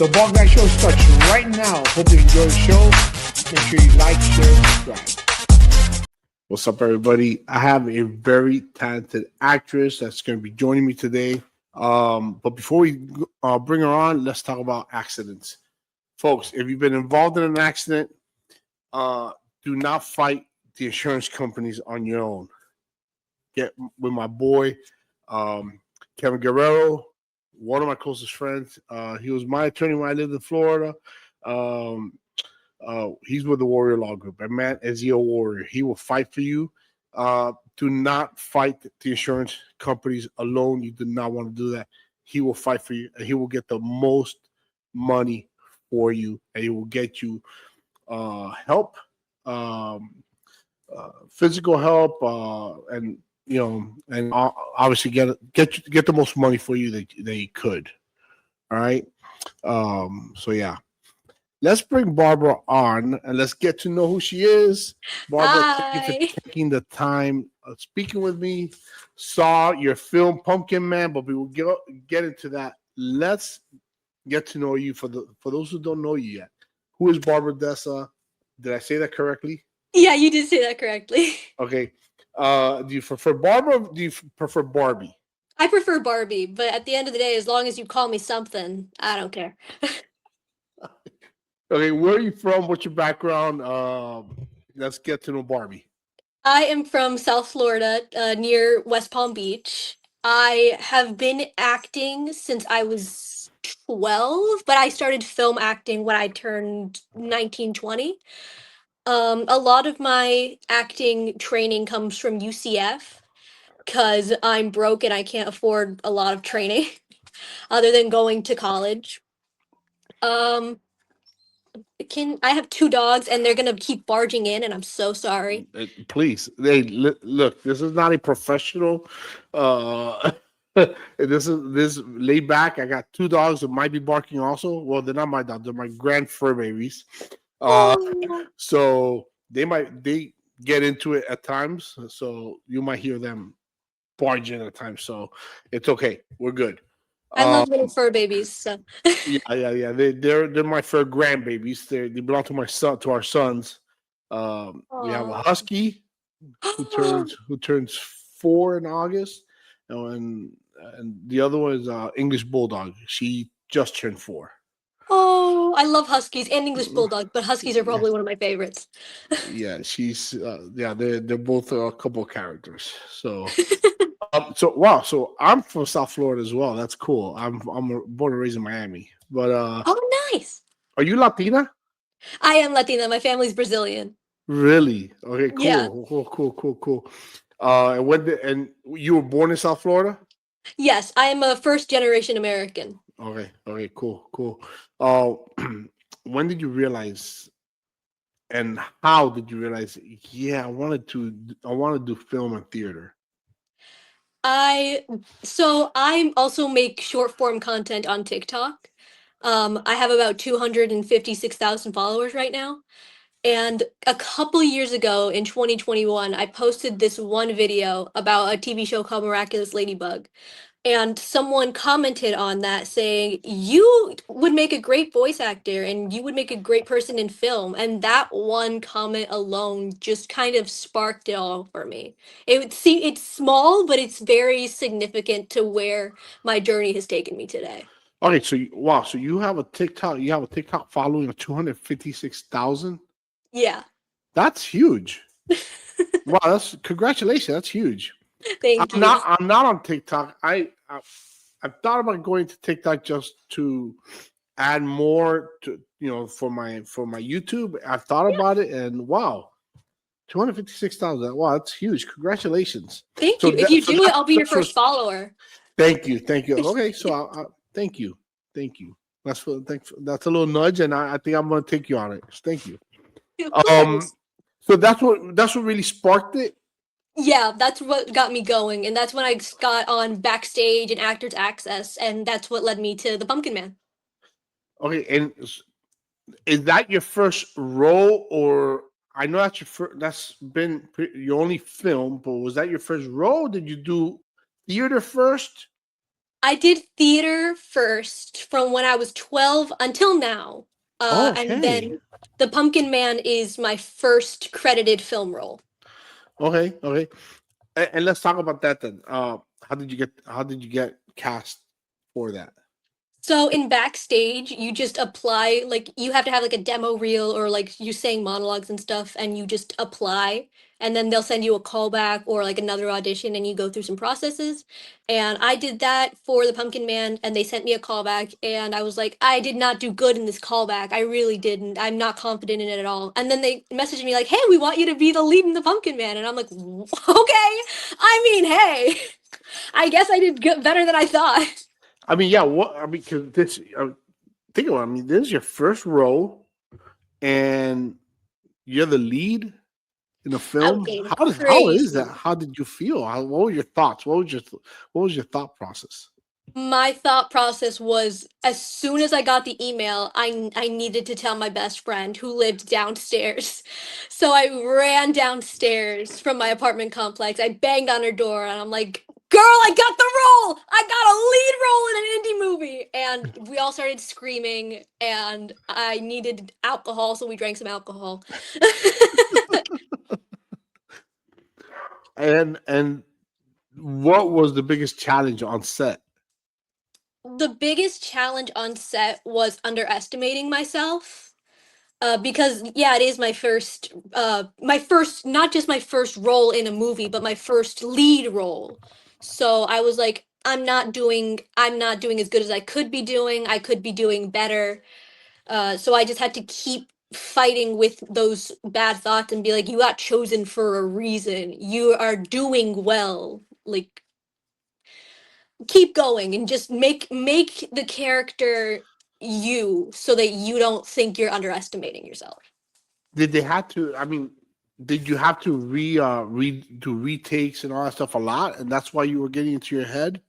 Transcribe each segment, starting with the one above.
The Bog Night Show starts right now. Hope you enjoy the show. Make sure you like, share, and subscribe. What's up, everybody? I have a very talented actress that's going to be joining me today. But before we bring her on, let's talk about accidents. Folks, if you've been involved in an accident, do not fight the insurance companies on your own. Get with my boy, Kevin Guerrero, one of my closest friends. He was my attorney when I lived in Florida. He's with the Warrior Law Group. And man, is he a warrior? He will fight for you. Do not fight the insurance companies alone. You do not want to do that. He will fight for you, and he will get the most money for you, and he will get you help, physical help, and obviously get the most money for you that he could. All right. So yeah. Let's bring Barbara on and let's get to know who she is. Barbara, Hi. thank you for taking the time of speaking with me. Saw your film Pumpkin Man, but we will get into that. Let's get to know you for those who don't know you yet. Who is Barbara Desa? Did I say that correctly? Yeah, you did say that correctly. Okay. Do you prefer Barbara or do you prefer Barbie? I prefer Barbie, but at the end of the day, as long as you call me something, I don't care. Okay, where are you from? What's your background? Let's get to know Barbie. I am from South Florida, near West Palm Beach. I have been acting since I was 12, but I started film acting when I turned 19, 20. A lot of my acting training comes from UCF because I'm broke and I can't afford a lot of training other than going to college. Um, I have two dogs and they're gonna keep barging in and I'm so sorry. Please, look. This is not a professional. This laid back. I got two dogs that might be barking also. Well, they're not my dogs. They're my grand fur babies. Oh. So they get into it at times. So you might hear them barging at times. So it's okay. We're good. I love little fur babies. So. Yeah. They're my fur grandbabies. They belong to our sons. We have a husky who turns 4 in August, and the other one is English bulldog. She just turned 4. Oh, I love huskies and English bulldog, but huskies are probably one of my favorites. Yeah, she's they're both a couple of characters. So. Wow. So I'm from South Florida as well. That's cool. I'm born and raised in Miami. But oh, nice. Are you Latina? I am Latina. My family's Brazilian. Really? Okay. Cool. Yeah. Cool. And you were born in South Florida? Yes, I am a first-generation American. Okay. Cool. When did you realize, and how did you realize? Yeah, I want to do film and theater. I also make short form content on TikTok. I have about 256,000 followers right now. And a couple years ago in 2021, I posted this one video about a TV show called Miraculous Ladybug. And someone commented on that saying, you would make a great voice actor and you would make a great person in film. And that one comment alone just kind of sparked it all for me. It's small, but it's very significant to where my journey has taken me today. Okay, so you have a TikTok following of 256,000? Yeah. That's huge. Wow, congratulations. That's huge. Thank you. I'm not on TikTok. I've thought about going to TikTok just to add more to for my YouTube. I've thought about it, and wow, 256,000. Wow, that's huge. Congratulations. Thank you. If you do it, I'll be your first follower. Thank you. Okay, so thank you. That's a little nudge, and I think I'm going to take you on it. Thank you. So that's what really sparked it. Yeah, that's what got me going, and that's when I got on Backstage and Actors Access, and that's what led me to the Pumpkin Man. Okay, and is that your first role, or I know that's been your only film, but was that your first role? Did you do theater first? I did theater first from when I was 12 until now. And Okay. then The Pumpkin Man is my first credited film role. Okay. Okay. And let's talk about that then. How did you get cast for that? So in backstage, you just apply, like you have to have like a demo reel or like you saying monologues and stuff, and you just apply, and then they'll send you a callback or like another audition, and you go through some processes. And I did that for the Pumpkin Man, and they sent me a callback, and I was like, I did not do good in this callback. I really didn't. I'm not confident in it at all. And then they messaged me like, Hey, we want you to be the lead in the Pumpkin Man, and I'm like, okay. I mean, hey, I guess I did good, better than I thought. I mean, yeah. What I mean, because this. Think about it. I mean, this is your first role, and you're the lead in a I was film. getting How is that? crazy. How did you feel? What were your thoughts? What was your thought process? My thought process was as soon as I got the email, I needed to tell my best friend who lived downstairs. So I ran downstairs from my apartment complex. I banged on her door and I'm like, "Girl, I got the role! I got a lead role in an indie movie!" And we all started screaming and I needed alcohol, so we drank some alcohol. And what was the biggest challenge on set? The biggest challenge on set was underestimating myself. Because yeah, it is my first, not just my first role in a movie, but my first lead role. So I was like, I'm not doing as good as I could be doing. I could be doing better. So I just had to keep fighting with those bad thoughts and be like, you got chosen for a reason. You are doing well. Like, keep going and just make the character you so that you don't think you're underestimating yourself. Did they have to? I mean, did you have to do retakes and all that stuff a lot, and that's why you were getting into your head?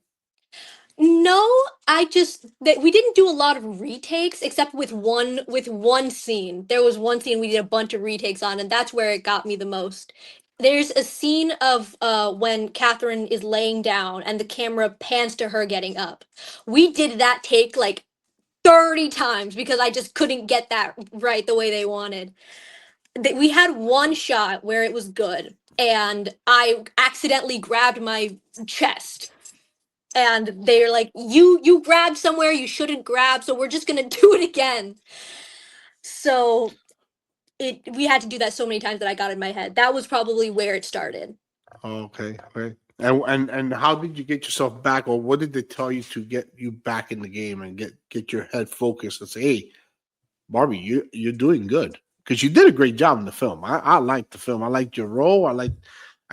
No, I just that we didn't do a lot of retakes except with one scene. There was one scene we did a bunch of retakes on, and that's where it got me the most. There's a scene of when Catherine is laying down and the camera pans to her getting up. We did that take like 30 times because I just couldn't get that right the way they wanted. We had one shot where it was good, and I accidentally grabbed my chest and they're like, you grabbed somewhere you shouldn't grab, so we're just gonna do it again. So it we had to do that so many times that I got in my head. That was probably where it started. Okay, okay. And how did you get yourself back, or what did they tell you to get you back in the game and get your head focused and say, "Hey, Barbie, you're doing good," because you did a great job in the film. I liked the film. I liked your role. I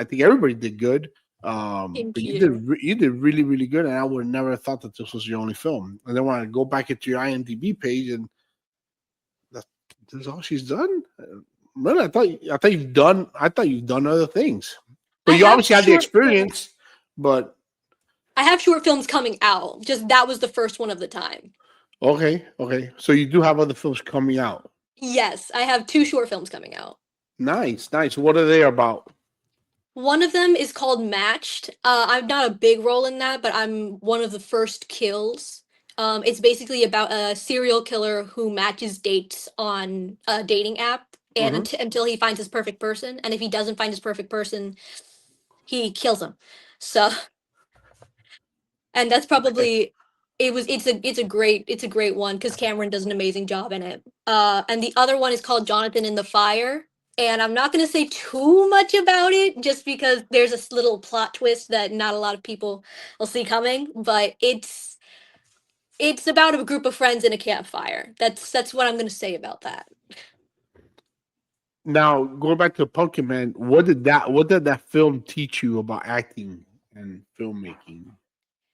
think everybody did good. Thank But you. you did really really good, and I would have never thought that this was your only film. And then when I go back into your IMDb page, and that, this is all she's done. Man, I thought you've done other things, I but you have obviously had the short films. experience. But I have short films coming out. Just that was the first one of the time. okay, okay. So you do have other films coming out. Yes, I have two short films coming out. Nice, nice. What are they about? One of them is called Matched. I'm not a big role in that, but I'm one of the first kills. It's basically about a serial killer who matches dates on a dating app, and Hmm. until he finds his perfect person. And if he doesn't find his perfect person, he kills him. So, and that's Okay. probably it's a great one because Cameron does an amazing job in it. And the other one is called Jonathan in the Fire. And I'm not going to say too much about it just because there's a little plot twist that not a lot of people will see coming, but it's about a group of friends in a campfire. That's what I'm going to say about that. Now going back to Pumpkin Man, what did that film teach you about acting and filmmaking?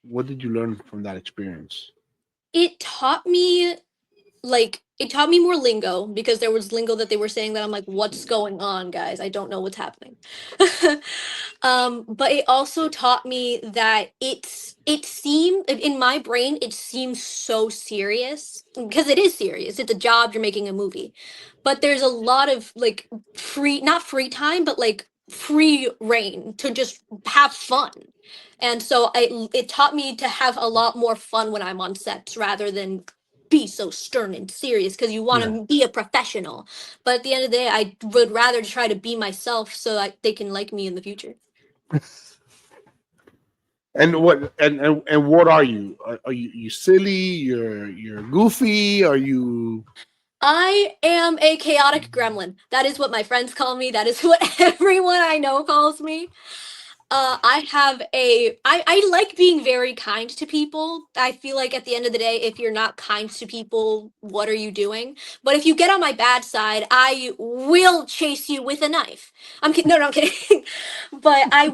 What did you learn from that experience? It taught me it taught me more lingo because there was lingo that they were saying that I'm like, what's going on, guys? I don't know what's happening. But it also taught me that it seemed in my brain it seems so serious because it is serious. It's a job, you're making a movie. But there's a lot of like free not free time, but like free reign to just have fun. And so it taught me to have a lot more fun when I'm on sets rather than be so stern and serious because you want Yeah. to be a professional. But at the end of the day, I would rather try to be myself so that they can like me in the future. And what are you? Are you silly? You're goofy? Are you? I am a chaotic gremlin. That is what my friends call me. That is what everyone I know calls me. I like being very kind to people. I feel like at the end of the day, if you're not kind to people, what are you doing? But if you get on my bad side, I will chase you with a knife. I'm kidding. No, I'm kidding. But I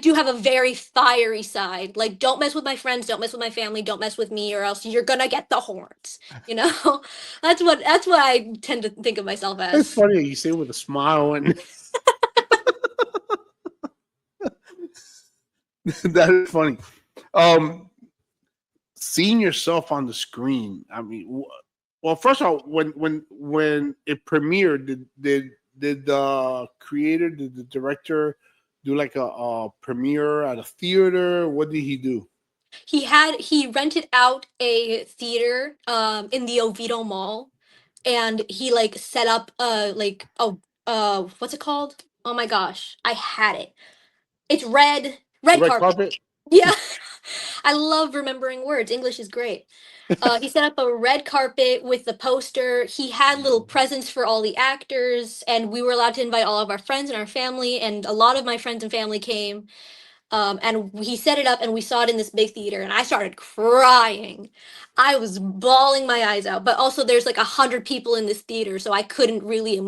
do have a very fiery side. Like, don't mess with my friends, don't mess with my family, don't mess with me, or else you're gonna get the horns. You know, that's what I tend to think of myself It's as. funny that you say it with a smile, and that is funny. Um, Seeing yourself on the screen. I mean, well, first of all, when it premiered, did the creator, did the director do like a premiere at a theater? What did he do? He rented out a theater in the Oviedo Mall, and he like set up what's it called? Oh my gosh, I had it. It's The red red carpet. carpet? Yeah. I love remembering words. English is great. He set up a red carpet with the poster. He had little presents for all the actors, and we were allowed to invite all of our friends and our family, and a lot of my friends and family came. And he set it up and we saw it in this big theater and I started crying. I was bawling my eyes out, but also there's like 100 people in this theater, so I couldn't really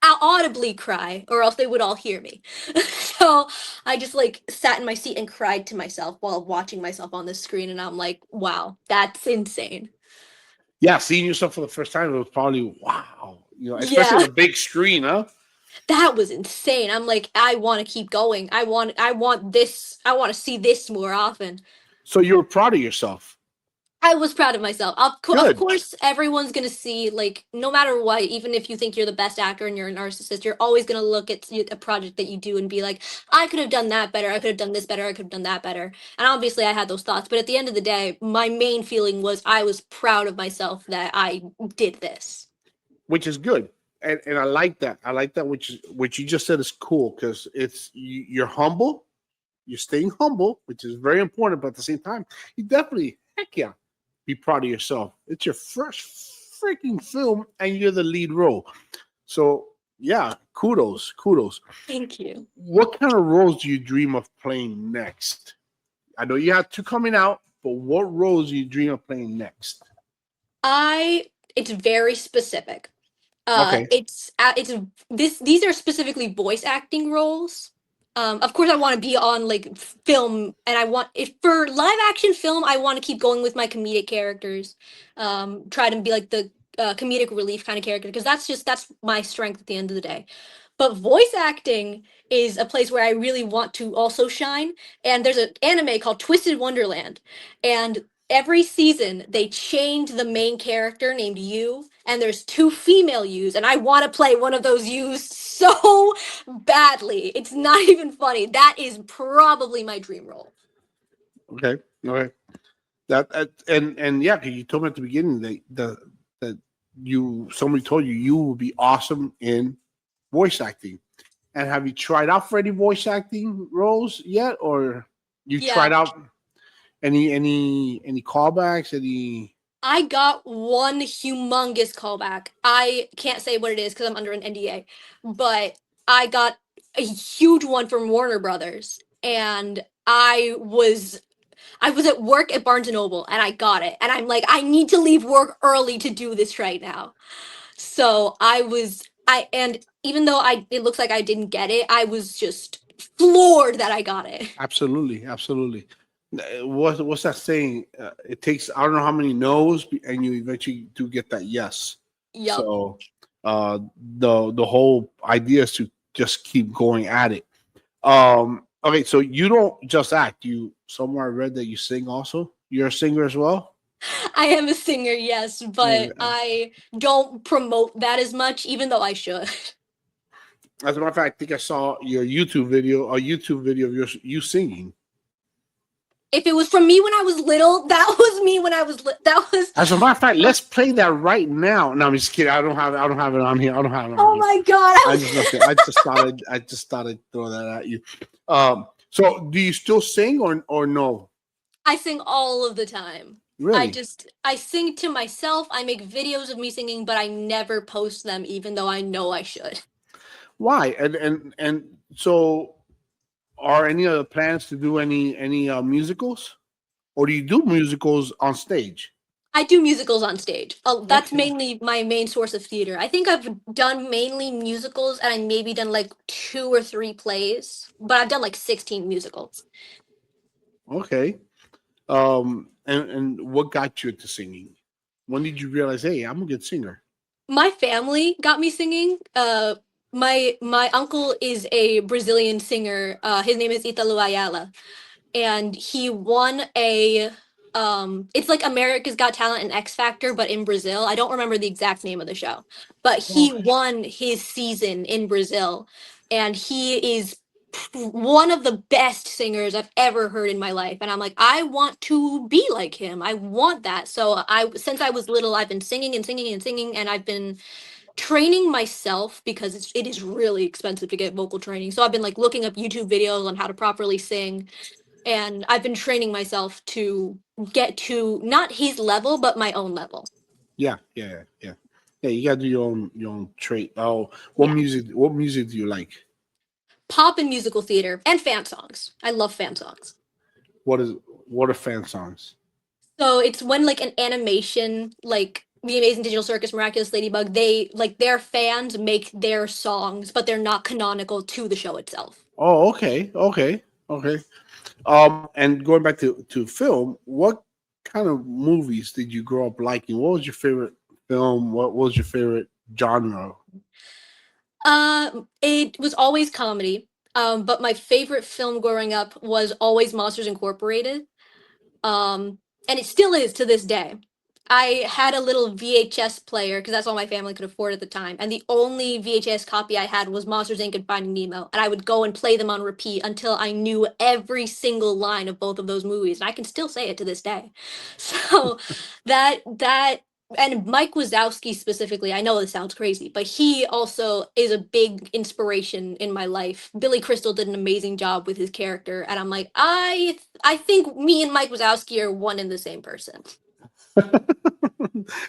audibly cry or else they would all hear me. So I just like sat in my seat and cried to myself while watching myself on the screen, and I'm like, wow, that's insane. Yeah, seeing yourself for the first time, it was probably wow. Especially Yeah. on a big screen, huh? That was insane. I'm like, I want to keep going. I want this. I want to see this more often. So you were proud of yourself. I was proud of myself. Of Good. course, everyone's gonna see, like, no matter what, even if you think you're the best actor and you're a narcissist, you're always gonna look at a project that you do and be like, I could have done that better. I could have done this better. I could have done that better. And obviously, I had those thoughts. But at the end of the day, my main feeling was I was proud of myself that I did this. Which is good. And I like that. I like that which you just said is cool because you're humble, you're staying humble, which is very important, but at the same time, you definitely heck yeah, be proud of yourself. It's your first freaking film and you're the lead role. So yeah, kudos. Thank you. What kind of roles do you dream of playing next? I know you have two coming out, but what roles do you dream of playing next? It's very specific. Okay. It's this these are specifically voice acting roles. Of course, I want to be on like film, and I want if for live action film, I want to keep going with my comedic characters. Try to be like the comedic relief kind of character because that's my strength at the end of the day. But voice acting is a place where I really want to also shine. And there's an anime called Twisted Wonderland, and every season they change the main character named Yu, and there's two female Yus, and I want to play one of those Yus so badly. It's not even funny. That is probably my dream role. Okay. Okay. That and yeah, 'cause you told me at the beginning that you somebody told you you would be awesome in voice acting. And have you tried out for any voice acting roles yet, or you Yeah, tried out any callbacks? Any? I got one humongous callback. I can't say what it is because I'm under an NDA, but I got a huge one from Warner Brothers, and I was at work at Barnes and Noble, and I got it, and I'm like, I need to leave work early to do this right now. So and even though it looks like I didn't get it, I was just floored that I got it. Absolutely. What's that saying? It takes I don't know how many no's, and you eventually do get that yes. Yup. So the whole idea is to just keep going at it. Okay, so you don't just act. You somewhere I read that you sing also. You're a singer as well. I am a singer, yes, but Yeah. I don't promote that as much, even though I should. As a matter of fact, I think I saw your YouTube video, a YouTube video of you singing. If it was from me when I was little, that was me when I was that was. As a matter of fact, let's play that right now. No, I'm just kidding. I don't have it on here. I don't have it on Oh here. my god! I just thought I'd throw that at you. So do you still sing or no? I sing all of the time. Really? I sing to myself. I make videos of me singing, but I never post them, even though I know I should. Why? And so, are any other plans to do any musicals, or do you do musicals on stage? I do musicals on stage. That's Okay. mainly my main source of theater. I think I've done mainly musicals, and I maybe done like 2 or 3 plays, but I've done like 16 musicals. Okay. And what got you into singing? When did you realize, hey, I'm a good singer? My family got me singing. My uncle is a Brazilian singer. His name is Italo Ayala, and he won a it's like America's Got Talent and X Factor, but in Brazil. I don't remember the exact name of the show, but he Okay. won his season in Brazil, and he is one of the best singers I've ever heard in my life. And I'm like, I want to be like him. I want that. So since I was little, I've been singing and singing and singing, and I've been training myself because it is really expensive to get vocal training. So I've been like looking up YouTube videos on how to properly sing, and I've been training myself to get to not his level but my own level. Yeah. Yeah, you gotta do your own trait. Oh, Yeah. What music do you like? Pop and musical theater and fan songs. I love fan songs. What are fan songs? So it's when like an animation, like The Amazing Digital Circus, Miraculous Ladybug, they like their fans make their songs, but they're not canonical to the show itself. Oh, okay. And going back to film, what kind of movies did you grow up liking? What was your favorite film? What was your favorite genre? It was always comedy. But my favorite film growing up was always Monsters Incorporated. And it still is to this day. I had a little VHS player because that's all my family could afford at the time, and the only VHS copy I had was Monsters Inc. and Finding Nemo, and I would go and play them on repeat until I knew every single line of both of those movies, and I can still say it to this day. So that and Mike Wazowski specifically, I know this sounds crazy, but he also is a big inspiration in my life. Billy Crystal did an amazing job with his character, and I'm like, I think me and Mike Wazowski are one and the same person.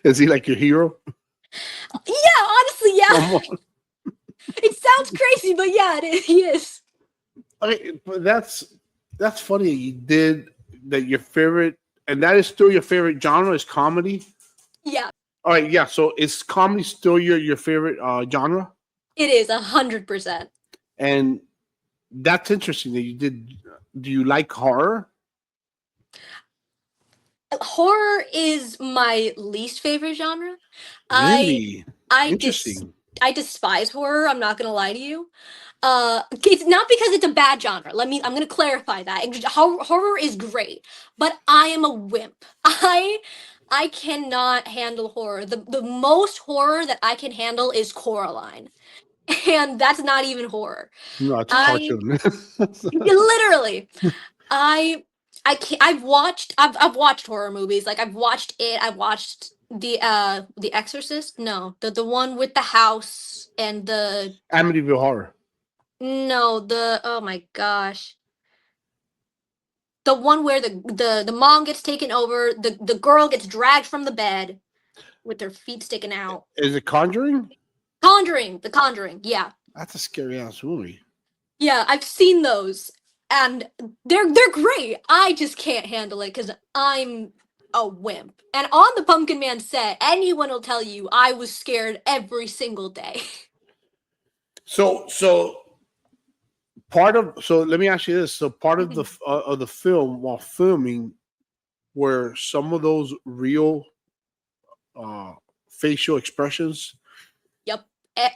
Is he like your hero? Yeah, honestly, yeah. Come on. It sounds crazy, but yeah, he is. Okay, but that's funny. You did that. Your favorite, and that is still your favorite genre is comedy. Yeah, All right, yeah. So is comedy still your favorite genre? it is 100%. And that's interesting that you did. Do you like horror? Horror is my least favorite genre. Really I interesting. I despise horror. I'm not gonna lie to you. It's not because it's a bad genre. I'm gonna clarify that. Horror is great, but I am a wimp. I cannot handle horror. The most horror that I can handle is Coraline, and that's not even horror. No, it's I torture. literally, I can't. I've watched horror movies. Like I've watched it. I've watched the Exorcist. No, the one with the house and the Amityville Horror. no the oh my gosh. The one where the mom gets taken over, the girl gets dragged from the bed with her feet sticking out. Is it Conjuring? Conjuring, The Conjuring, yeah. That's a scary ass movie. Yeah, I've seen those, and they're great. I just can't handle it because I'm a wimp. And on the Pumpkin Man set, anyone will tell you I was scared every single day. So let me ask you this. So part of the film while filming were some of those real facial expressions. Yep.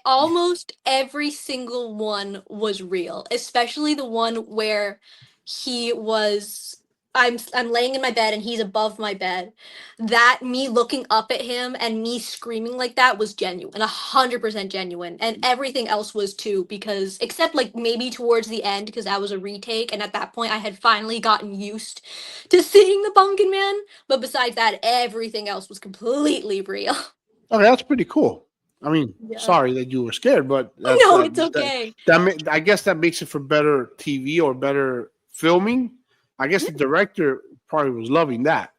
Almost every single one was real, especially the one where he was I'm laying in my bed and he's above my bed. That me looking up at him and me screaming like that was genuine, 100% genuine, and everything else was too. Because except like maybe towards the end, because that was a retake, and at that point I had finally gotten used to seeing the Pumpkin Man. But besides that, everything else was completely real. Okay, that's pretty cool. I mean, Yeah. sorry that you were scared, but No, it's okay. I guess that makes it for better TV or better filming. I guess the director probably was loving that.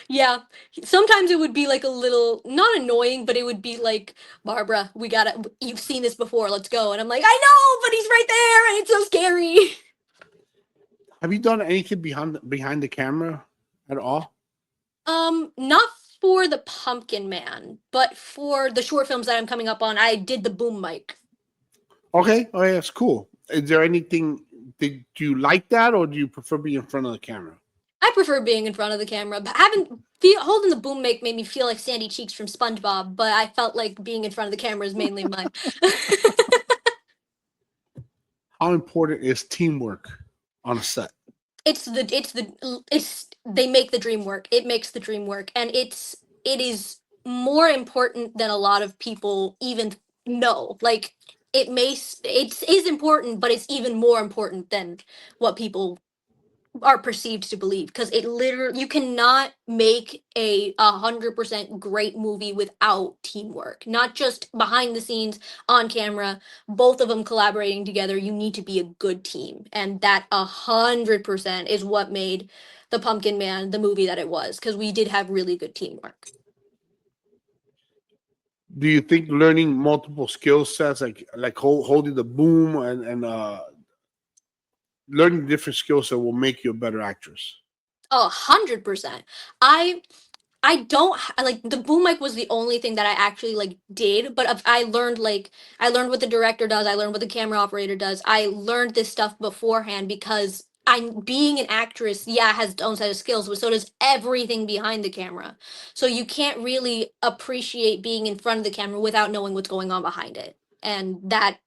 Yeah. Sometimes it would be like a little not annoying, but it would be like, Barbara, we gotta you've seen this before, let's go. And I'm like, I know, but he's right there and it's so scary. Have you done anything behind the camera at all? Not for the Pumpkin Man, but for the short films that I'm coming up on, I did the boom mic. Okay, okay, that's cool. Is there anything? Do you like that, or do you prefer being in front of the camera? I prefer being in front of the camera, but holding the boom mic made me feel like Sandy Cheeks from SpongeBob, but I felt like being in front of the camera is mainly mine. How important is teamwork on a set? It's they make the dream work. It makes the dream work, and it is more important than a lot of people even know. Like it is important, but it's even more important than what people are perceived to believe, because it literally you cannot make 100% great movie without teamwork, not just behind the scenes, on camera, both of them collaborating together. You need to be a good team, and that 100% is what made the Pumpkin Man the movie that it was, because we did have really good teamwork. Do you think learning multiple skill sets, like holding the boom and learning different skill set, will make you a better actress? 100%. I like the boom mic was the only thing that I actually like did, but I learned what the director does, I learned what the camera operator does. I learned this stuff beforehand because I'm being an actress, yeah, has its own set of skills, but so does everything behind the camera. So you can't really appreciate being in front of the camera without knowing what's going on behind it. And that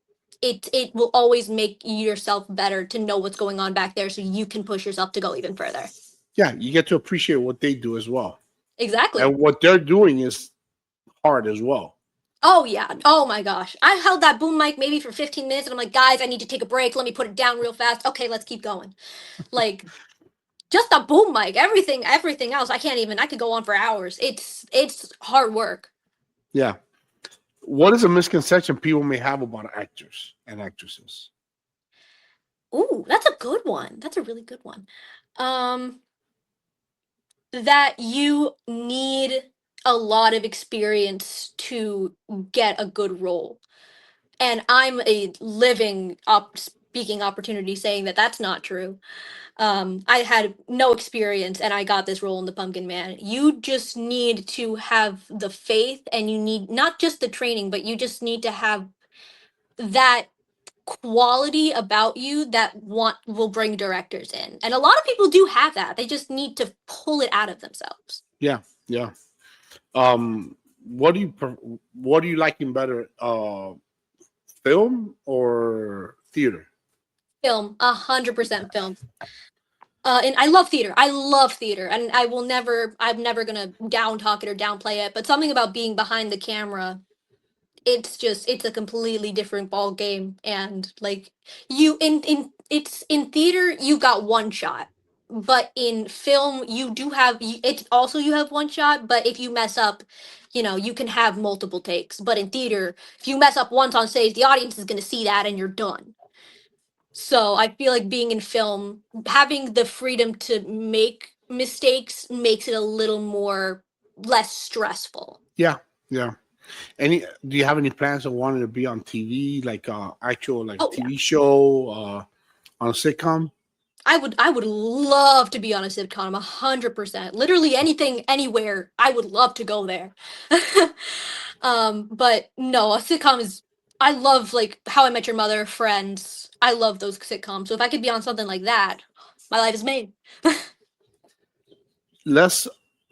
it will always make yourself better to know what's going on back there so you can push yourself to go even further. Yeah, you get to appreciate what they do as well, Exactly. and what they're doing is hard as well. Oh yeah. Oh my gosh. I held that boom mic maybe for 15 minutes and I'm like, guys, I need to take a break. Let me put it down real fast. Okay, let's keep going. Like just a boom mic. Everything else, I could go on for hours. It's hard work. Yeah. What is a misconception people may have about actors and actresses? Ooh, that's a good one. That's a really good one. Um that you need a lot of experience to get a good role. And I'm a living speaking opportunity saying that that's not true. I had no experience and I got this role in the Pumpkin Man. You just need to have the faith, and you need not just the training, but you just need to have that quality about you that want will bring directors in. And a lot of people do have that. They just need to pull it out of themselves. Yeah, yeah. What do you liking better, film or theater? Film, 100% film. And I love theater. I love theater, and I'm never gonna down talk it or downplay it. But something about being behind the camera, it's a completely different ball game. And like in theater, you got one shot, but in film, it's also you have one shot. But if you mess up, you can have multiple takes. But in theater, if you mess up once on stage, the audience is gonna see that, and you're done. So I feel like being in film, having the freedom to make mistakes makes it a little more less stressful. Yeah, yeah. Any? Do you have any plans of wanting to be on TV, like actual like Oh yeah. TV show, on a sitcom? I would love to be on a sitcom 100%. Literally anything, anywhere, I would love to go there. But no, a sitcom is I love like How I Met Your Mother, Friends. I love those sitcoms. So if I could be on something like that, my life is made. Let's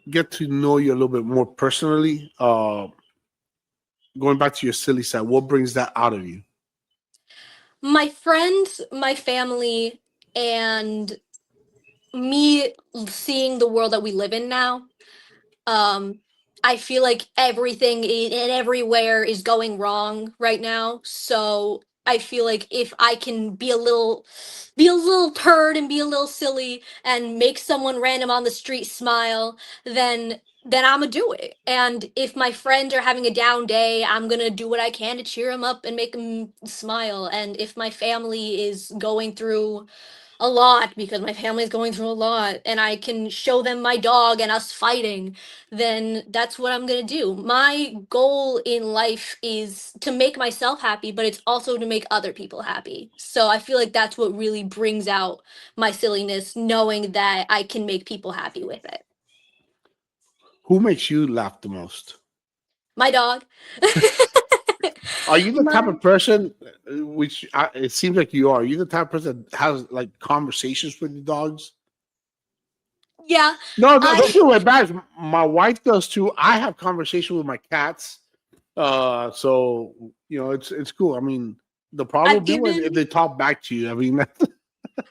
get to know you a little bit more personally. Going back to your silly side, what brings that out of you? My friends, my family, and me seeing the world that we live in now, um, I feel like everything and everywhere is going wrong right now. So I feel like if I can be a little turd and be a little silly and make someone random on the street smile, then I'm gonna do it. And if my friends are having a down day, I'm gonna do what I can to cheer them up and make them smile. And if my family is going through a lot because my family's going through a lot and I can show them my dog and us fighting, then that's what I'm going to do. My goal in life is to make myself happy, but it's also to make other people happy. So I feel like that's what really brings out my silliness, knowing that I can make people happy with it. Who makes you laugh the most? My dog. Are you the type my, of person, which it seems like you are you the type of person that has like conversations with your dogs? yeah, No, don't I feel embarrassed. My wife does too. I have conversation with my cats. So it's cool. I mean, the problem I've would be when if given they talk back to you. I mean,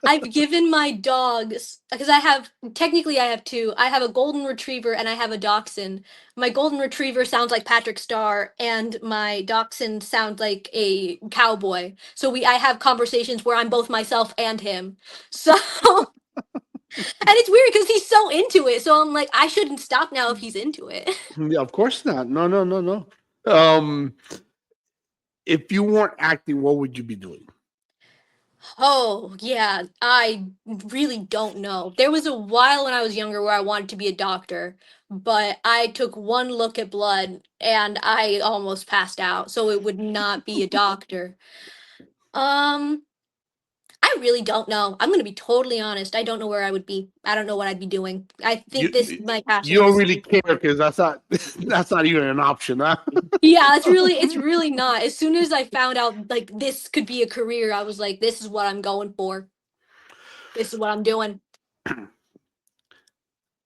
I've given my dogs because I have technically I have two. I have a golden retriever and I have a dachshund. My golden retriever sounds like Patrick Starr and my dachshund sounds like a cowboy. So we I have conversations where I'm both myself and him. So and it's weird because he's so into it. So I'm like I shouldn't stop now if he's into it. yeah, of course not. No, no, no, no. Um, if you weren't acting, what would you be doing? Oh, yeah. I really don't know. There was a while when I was younger where I wanted to be a doctor, but I took one look at blood and I almost passed out, so it would not be a doctor. Um, I really don't know. I'm going to be totally honest. I don't know where I would be. I don't know what I'd be doing. I think this You my you passion don't is really care because that's not that's not even an option, huh? yeah, it's really not. As soon as I found out like this could be a career, I was like this is what I'm going for. This is what I'm doing.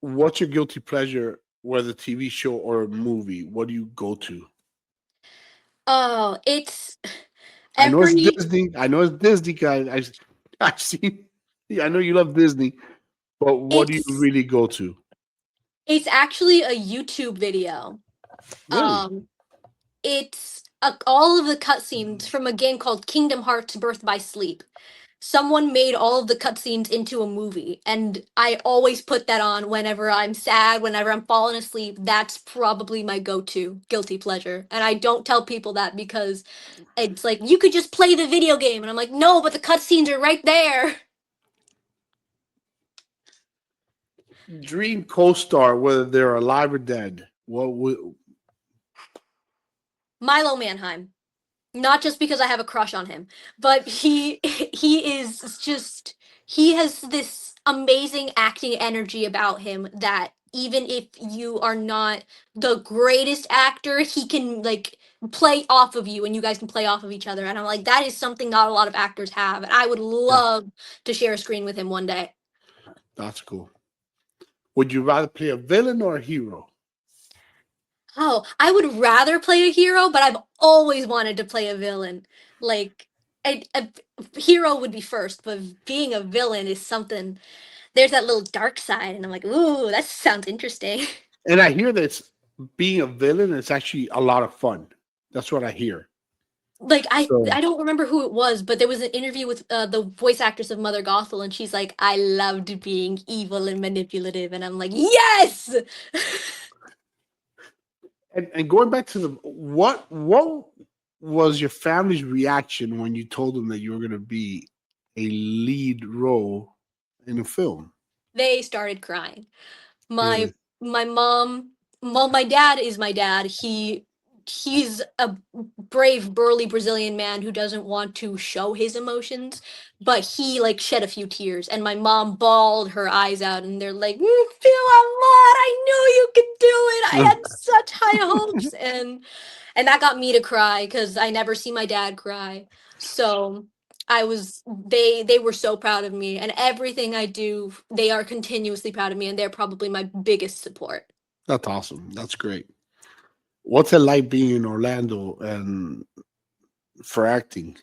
What's your guilty pleasure, whether TV show or a movie? What do you go to? Oh, it's I know it's every Disney. I know it's Disney, guys. I've seen. Yeah, I know you love Disney, but what do you it's really go to? it's actually a YouTube video. Really? Um, it's all of the cutscenes from a game called Kingdom Hearts Birth by Sleep. Someone made all of the cutscenes into a movie, and I always put that on whenever I'm sad, whenever I'm falling asleep. That's probably my go-to guilty pleasure. And I don't tell people that because it's like you could just play the video game, and I'm like, no, but the cutscenes are right there. Dream co-star, whether they're alive or dead. What would Milo Manheim. Not just because I have a crush on him, but he is just he has this amazing acting energy about him that even if you are not the greatest actor, he can like play off of you and you guys can play off of each other. And I'm like, that is something not a lot of actors have. And I would yeah, love to share a screen with him one day. that's cool. Would you rather play a villain or a hero? Oh, I would rather play a hero, but I've always wanted to play a villain. Like a hero would be first, but being a villain is something. There's that little dark side, and I'm like, ooh, that sounds interesting. And I hear that being a villain is actually a lot of fun. That's what I hear. Like So, I don't remember who it was, but there was an interview with the voice actress of Mother Gothel, and she's like, I loved being evil and manipulative, and I'm like, yes. and going back to the what was your family's reaction when you told them that you were going to be a lead role in a film? They started crying. My Really? my mom, well, my dad is my dad. He's a brave, burly Brazilian man who doesn't want to show his emotions, but he like shed a few tears, and my mom bawled her eyes out, and they're like, "Feel Amor, I knew you could do it. I had such high hopes," and that got me to cry because I never see my dad cry. So they were so proud of me and everything I do, they are continuously proud of me and they're probably my biggest support. That's awesome. That's great. What's it like being in Orlando and for acting?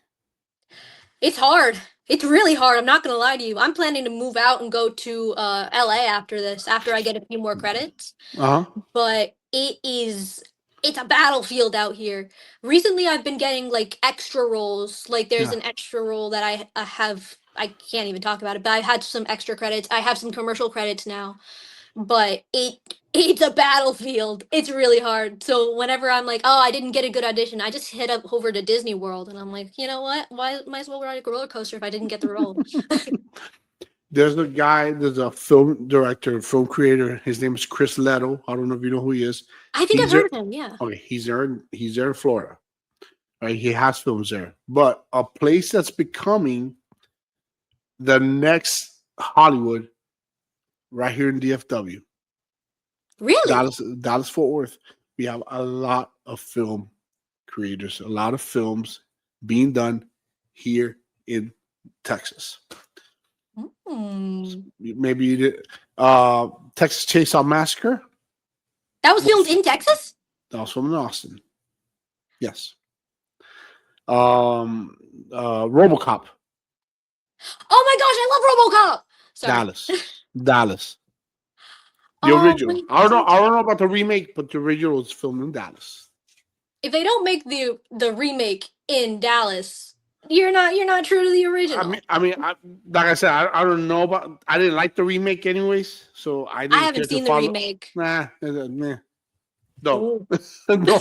It's hard. It's really hard. I'm not gonna lie to you. I'm planning to move out and go to LA after this, after I get a few more credits. Uh huh. But it's a battlefield out here. Recently I've been getting like extra roles. Like there's Yeah. an extra role that I have I can't even talk about it, but I had some extra credits. I have some commercial credits now. But it's a battlefield. It's really hard. So whenever I'm like, oh, I didn't get a good audition, I just hit up over to Disney World and I'm like, you know what? Why might as well ride a roller coaster if I didn't get the role? There's a guy. There's a film director, film creator. His name is Chris Leto. I don't know if you know who he is. I think I've He's there. heard of him, yeah. Okay, he's there. He's there in Florida. Right, he has films there, but a place that's becoming the next Hollywood, right here in DFW, Really? Dallas Fort Worth. We have a lot of film creators, a lot of films being done here in Texas. Maybe you did Texas Chainsaw Massacre. That was filmed in Texas? That was filmed in Austin. Yes. RoboCop. Oh my gosh, I love RoboCop. Sorry. Dallas. The Oh, original. wait, I don't know about the remake, but the original was filmed in Dallas. if they don't make the remake in Dallas, you're not true to the original. Like I said, I don't know about. I didn't like the remake, anyways, so I didn't. I haven't seen the remake. Nah, nah. No, Ooh. no.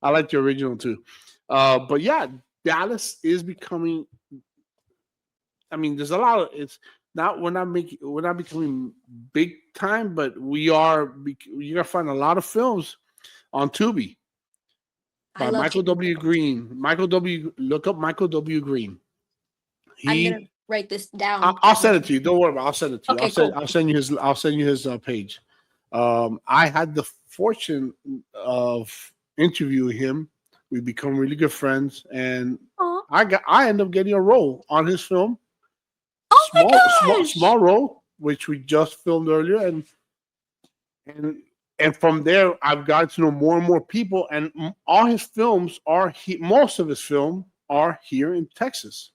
I like the original too, but yeah, Dallas is becoming. I mean, there's a lot of it's not we're not becoming big time, but we are. You're gonna find a lot of films on Tubi by Michael W. Green. Look up Michael W. Green. I'm gonna write this down. I'll send it to you. Don't worry about it. I'll send it to you. Okay, cool. I'll send you his page. I had the fortune of interviewing him. We become really good friends, and I end up getting a role on his film. Oh my gosh! Small role, which we just filmed earlier, and from there I've gotten to know more and more people, and all his films most of his film are here in Texas,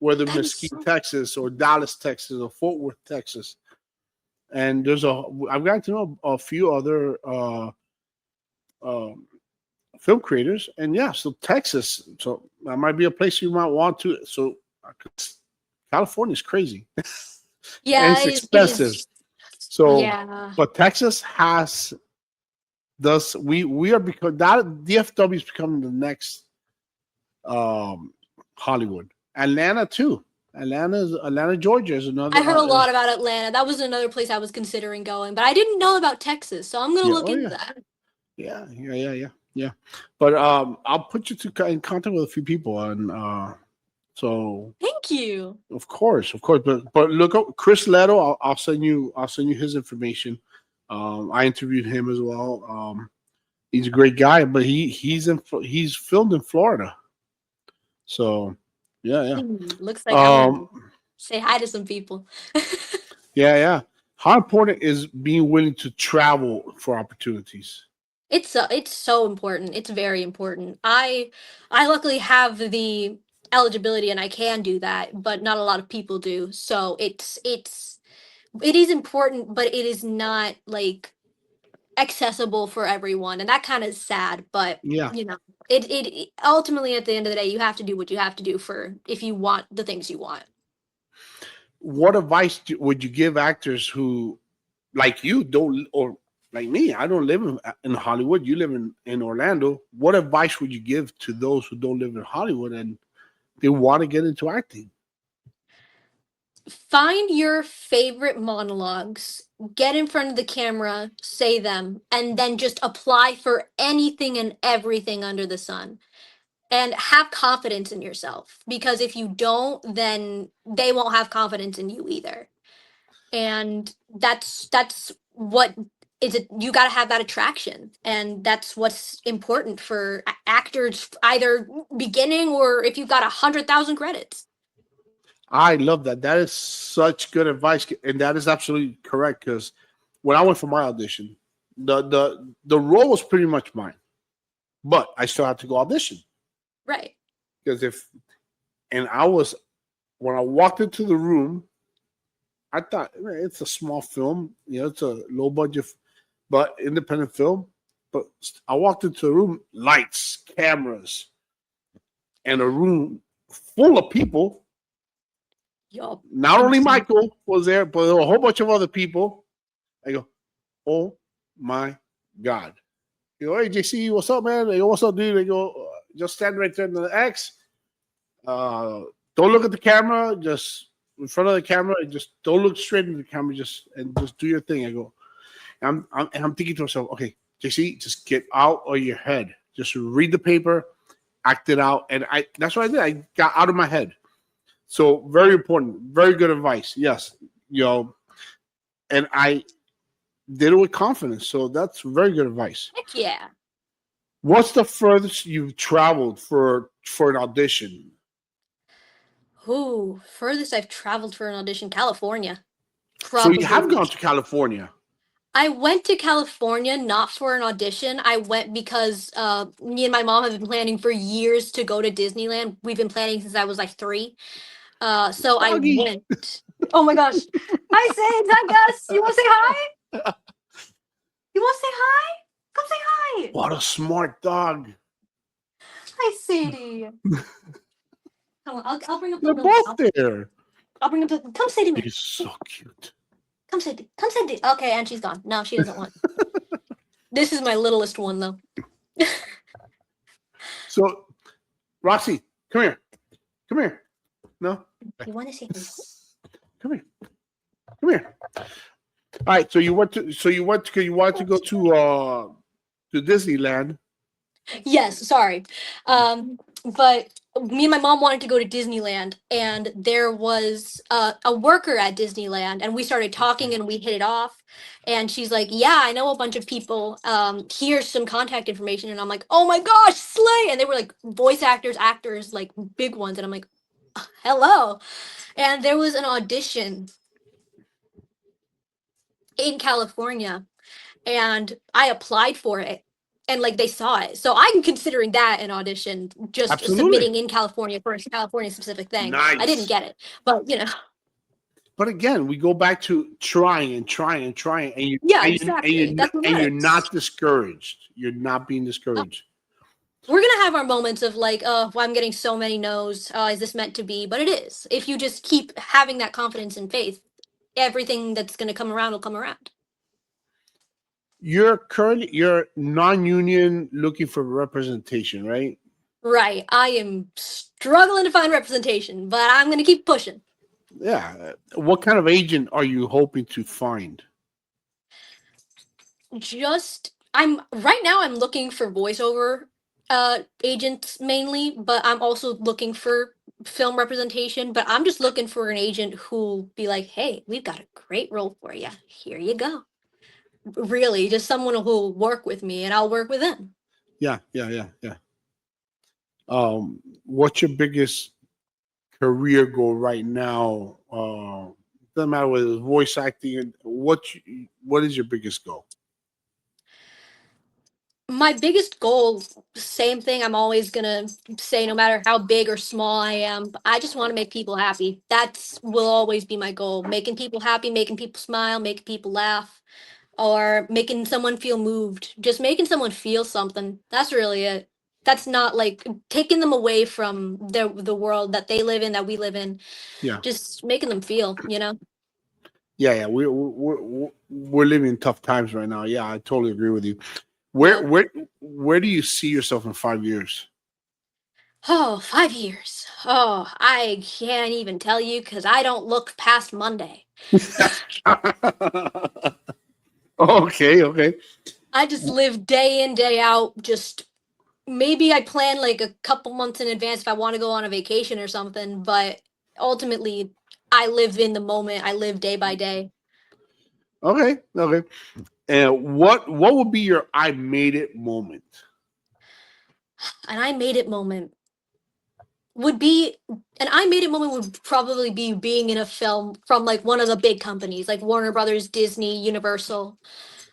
whether Mesquite, Texas, or Dallas, Texas, or Fort Worth, Texas. And I've gotten to know a few other film creators, and yeah, so Texas, so that might be a place you might want to. So California is crazy, yeah, and it's expensive. So, yeah. But Texas we are because that DFW is becoming the next Hollywood. Atlanta too. Atlanta, Georgia is another. I heard a lot about Atlanta. That was another place I was considering going, but I didn't know about Texas, so I'm gonna look into that. Yeah. But I'll put you in contact with a few people, and so. Thank you. Of course. But look up Chris Leto. I'll send you his information. I interviewed him as well. He's a great guy, but he's filmed in Florida. So. Yeah. Looks like I'm gonna say hi to some people. Yeah. How important is being willing to travel for opportunities? It's so important. It's very important. I luckily have the eligibility and I can do that, but not a lot of people do. So it is important, but it is not like accessible for everyone, and that kind of sad. But yeah, it ultimately at the end of the day, you have to do what you have to do if you want the things you want. What advice would you give actors who, like you, don't, or like me, I don't live in Hollywood, you live in Orlando. What advice would you give to those who don't live in Hollywood and they want to get into acting? Find your favorite monologues, get in front of the camera, say them, and then just apply for anything and everything under the sun. And have confidence in yourself, because if you don't, then they won't have confidence in you either. And that's what is it. You got to have that attraction, and that's what's important for actors, either beginning or if you've got 100,000 credits. I love that. That is such good advice, and that is absolutely correct. Because when I went for my audition, the role was pretty much mine, but I still had to go audition. Right. Because if And when I walked into the room, I thought, man, it's a small film, it's a low budget, but independent film. But I walked into the room, lights, cameras, and a room full of people. Yup. Not only Michael was there, but there were a whole bunch of other people. I go, oh my God. Hey, JC, what's up, man? They go, what's up, dude? They go, just stand right there in the X. Don't look at the camera, just in front of the camera, and just don't look straight into the camera, just do your thing. I go, I'm thinking to myself, okay, JC, just get out of your head. Just read the paper, act it out. And that's what I did. I got out of my head. So very important, very good advice. Yes. And I did it with confidence. So that's very good advice. Heck yeah. What's the furthest you've traveled for an audition? Ooh, furthest I've traveled for an audition, California. So you have gone to California. I went to California not for an audition. I went because me and my mom have been planning for years to go to Disneyland. We've been planning since I was like 3. So Doggy. I went. Oh my gosh. Hi, Sid. Hi, Gus. You want to say hi? You want to say hi? Come say hi. What a smart dog. Hi, Sadie. Come on, I'll bring up the They're both there. I'll bring up the. Come, Sadie. He's so cute. Come, Sadie. Come, Sadie. Okay, and she's gone. No, she doesn't want. This is my littlest one, though. So, Roxy, come here. Come here. No? You want to see? Come here. Come here. All right. So you wanted to go to Disneyland. Yes. Sorry. But me and my mom wanted to go to Disneyland, and there was a worker at Disneyland, and we started talking, and we hit it off. And she's like, "Yeah, I know a bunch of people. Here's some contact information." And I'm like, "Oh my gosh, slay!" And they were like voice actors, like big ones. And I'm like, "Hello." And there was an audition in California, and I applied for it, and like they saw it. So I'm considering that an audition, just Absolutely. submitting in California for a California specific thing. Nice. I didn't get it, but But again, we go back to trying, and exactly. you're not discouraged. You're not being discouraged. We're gonna have our moments of like, oh, well, I'm getting so many no's. Is this meant to be? But it is. If you just keep having that confidence and faith, everything that's gonna come around will come around. You're non-union, looking for representation, right? Right. I am struggling to find representation, but I'm gonna keep pushing. Yeah. What kind of agent are you hoping to find? I'm looking for voiceover agents mainly, but I'm also looking for film representation. But I'm just looking for an agent who'll be like, "Hey, we've got a great role for you. Here you go." Really, just someone who'll work with me, and I'll work with them. Yeah. What's your biggest career goal right now? Doesn't matter whether it's voice acting. What is your biggest goal? My biggest goal, same thing I'm always gonna say, no matter how big or small I am, I just want to make people happy. That's will always be my goal. Making people happy, making people smile, making people laugh, or making someone feel moved. Just making someone feel something. That's really it. That's not like taking them away from the world that they live in, that we live in. Yeah. Just making them feel, Yeah. We're living in tough times right now. Yeah, I totally agree with you. Where do you see yourself in 5 years? Oh, 5 years. Oh, I can't even tell you because I don't look past Monday. Okay. I just live day in, day out. Just maybe I plan like a couple months in advance if I want to go on a vacation or something. But ultimately, I live in the moment. I live day by day. Okay. And what would be your "I made it" moment? An I made it moment would probably be being in a film from like one of the big companies, like Warner Brothers, Disney, Universal.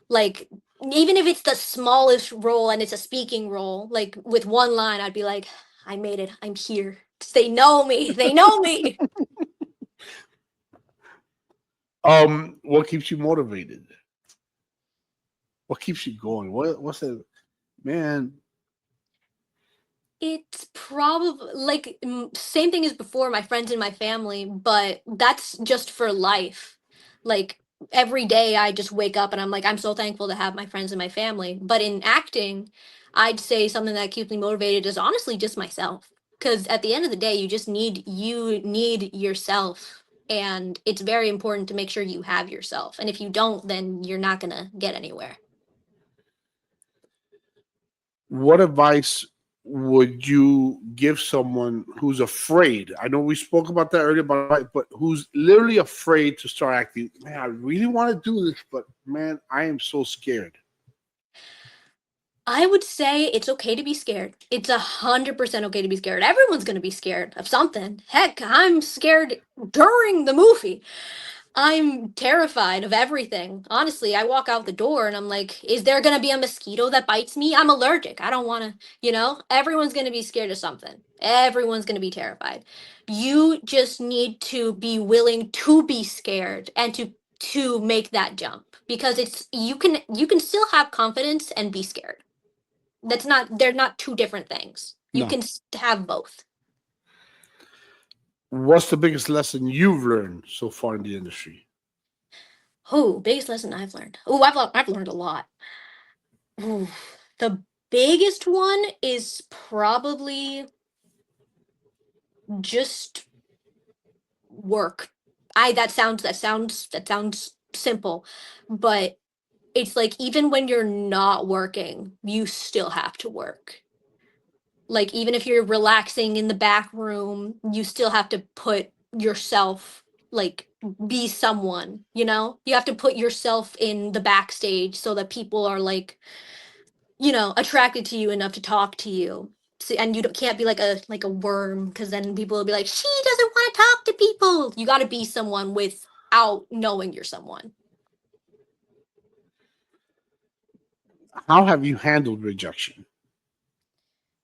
Like, even if it's the smallest role and it's a speaking role, like with one line, I'd be like, I made it. I'm here. They know me. They know me. What keeps you motivated? What keeps you going? What's it, man? It's probably like same thing as before, my friends and my family, but that's just for life. Like every day I just wake up and I'm like, I'm so thankful to have my friends and my family. But in acting, I'd say something that keeps me motivated is honestly just myself. Because at the end of the day, you need yourself. And it's very important to make sure you have yourself. And if you don't, then you're not gonna get anywhere. What advice would you give someone who's afraid? I know we spoke about that earlier, but who's literally afraid to start acting. Man, I really want to do this, but man, I am so scared. I would say it's okay to be scared. It's 100% okay to be scared. Everyone's gonna be scared of something. Heck, I'm scared during the movie. I'm terrified of everything. Honestly, I walk out the door and I'm like, is there gonna be a mosquito that bites me? I'm allergic. I don't wanna, everyone's gonna be scared of something. Everyone's gonna be terrified. You just need to be willing to be scared and to make that jump because it's you can still have confidence and be scared. They're not two different things. You No. can have both. What's the biggest lesson you've learned so far in the industry? Oh, biggest lesson I've learned. Oh, I've learned a lot. Ooh, the biggest one is probably just work. I that sounds simple, but it's like even when you're not working, you still have to work. Like even if you're relaxing in the back room, you still have to put yourself like be someone, You have to put yourself in the backstage so that people are like, attracted to you enough to talk to you. So, and can't be like a worm because then people will be like, she doesn't want to talk to people. You got to be someone without knowing you're someone. How have you handled rejection?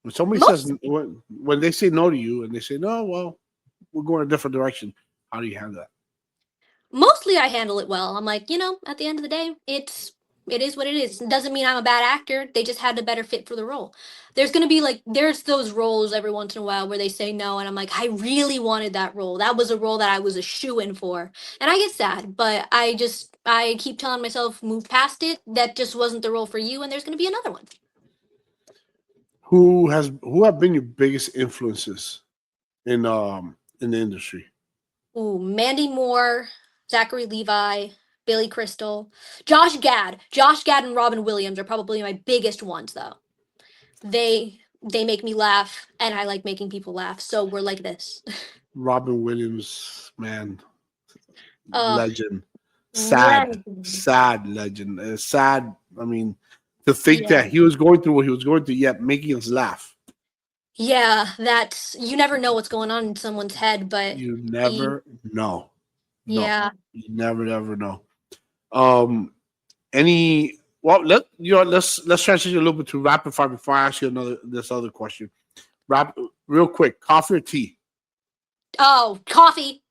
When somebody says Most when they say no to you and they say no, well, we're going a different direction. How do you handle that? Mostly I handle it well. I'm like, at the end of the day, it is what it is. It doesn't mean I'm a bad actor. They just had a better fit for the role. There's gonna be there's those roles every once in a while where they say no, and I'm like, I really wanted that role. That was a role that I was a shoe-in for. And I get sad, but I keep telling myself, move past it. That just wasn't the role for you, and there's gonna be another one. Who have been your biggest influences in the industry? Ooh, Mandy Moore, Zachary Levi, Billy Crystal, Josh Gad. Josh Gad and Robin Williams are probably my biggest ones though. They make me laugh and I like making people laugh. So we're like this. Robin Williams, man, uh legend. Sad, Legend. sad legend. Sad. I mean, to think Yeah. that he was going through what he was going through, yet making us laugh. Yeah, that's you never know what's going on in someone's head, but You he never know. No, yeah. you never, never know. Um, any well, let's transition a little bit to rapid fire before I ask you this other question. Real quick, coffee or tea? Oh, coffee,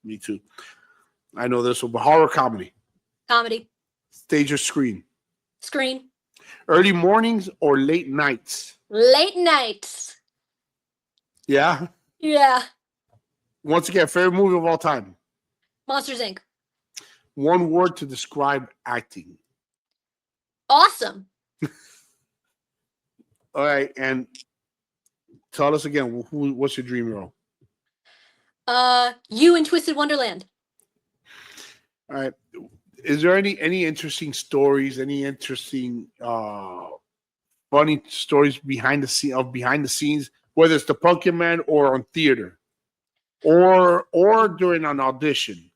Me too. I know this one, but horror comedy, comedy, stage or screen, screen, early mornings or late nights. late nights. Yeah. Yeah. Once again, favorite movie of all time. Monsters Inc. One word to describe acting. Awesome. All right, and tell us again, what's your dream role? You in Twisted Wonderland. All right. Is there any interesting stories, any interesting funny stories behind the scenes, whether it's the Pumpkin Man or on theater, or during an audition?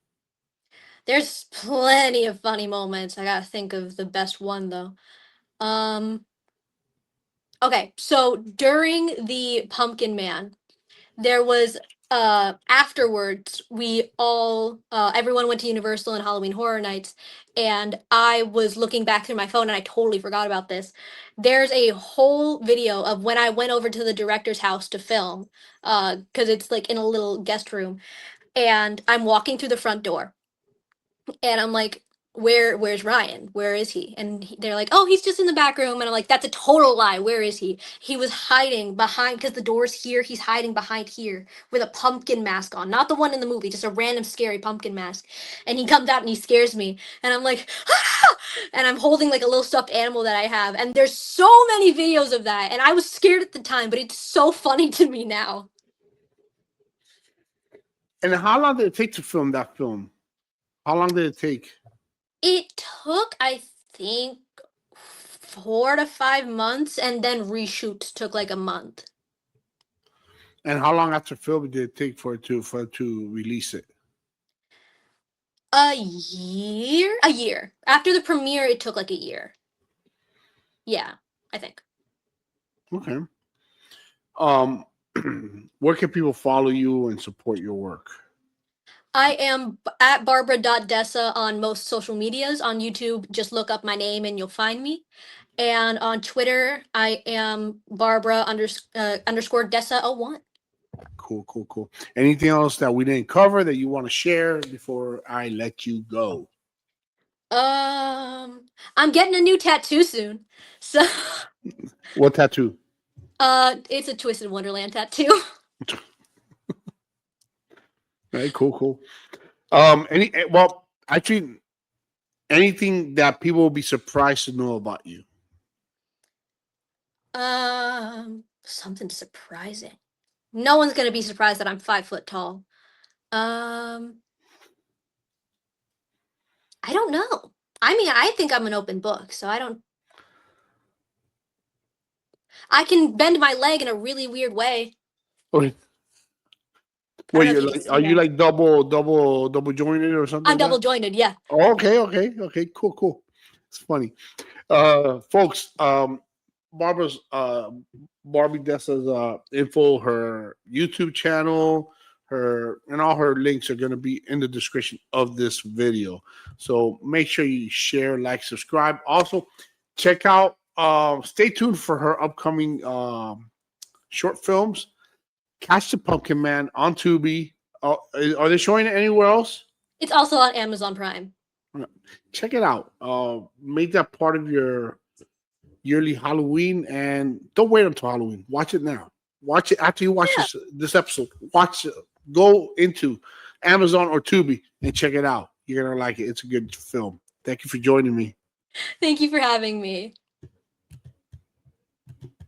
There's plenty of funny moments. I gotta think of the best one though. Um, okay, so during the Pumpkin Man, there was afterwards, we all everyone went to Universal and Halloween Horror Nights, and I was looking back through my phone, and I totally forgot about this. There's a whole video of when I went over to the director's house to film, because it's like in a little guest room, and I'm walking through the front door, and I'm like, where's Ryan? Where is he? And they're like, oh, he's just in the back room. And I'm like, that's a total lie. Where is he? He was hiding behind, because the door's here. He's hiding behind here with a pumpkin mask on. Not the one in the movie, just a random scary pumpkin mask. And he comes out and he scares me. And I'm like, ah! And I'm holding like a little stuffed animal that I have. And there's so many videos of that. And I was scared at the time, but it's so funny to me now. And how long did it take to film that film? How long did it take? It took, I think, 4 to 5 months, and then reshoots took like a month. And how long after filming did it take for it to release it? A year? A year. After the premiere, it took like a year. Yeah, I think. Okay. Where can people follow you and support your work? I am at Barbara.Desa on most social medias. On YouTube, just look up my name and you'll find me. And on Twitter, I am Barbara underscore Desa01. Cool. Anything else that we didn't cover that you want to share before I let you go? I'm getting a new tattoo soon. So What tattoo? it's a Twisted Wonderland tattoo. Right, cool. Actually, anything that people will be surprised to know about you? Something surprising. No one's gonna be surprised that I'm 5 foot tall. I don't know. I mean, I think I'm an open book, so I can bend my leg in a really weird way. Okay. What are you like double jointed or something? I'm double jointed, yeah. Oh, okay, cool. It's funny. Folks, Barbie Desa's info, her YouTube channel, and all her links are going to be in the description of this video. So make sure you share, like, subscribe. Also, check out, stay tuned for her upcoming short films. Catch the Pumpkin Man on Tubi. Are they showing it anywhere else? It's also on Amazon Prime. Check it out. Make that part of your yearly Halloween, and don't wait until Halloween. Watch it now. Watch it after you watch this episode. Watch it. Go into Amazon or Tubi and check it out. You're gonna like it. It's a good film. Thank you for joining me. Thank you for having me.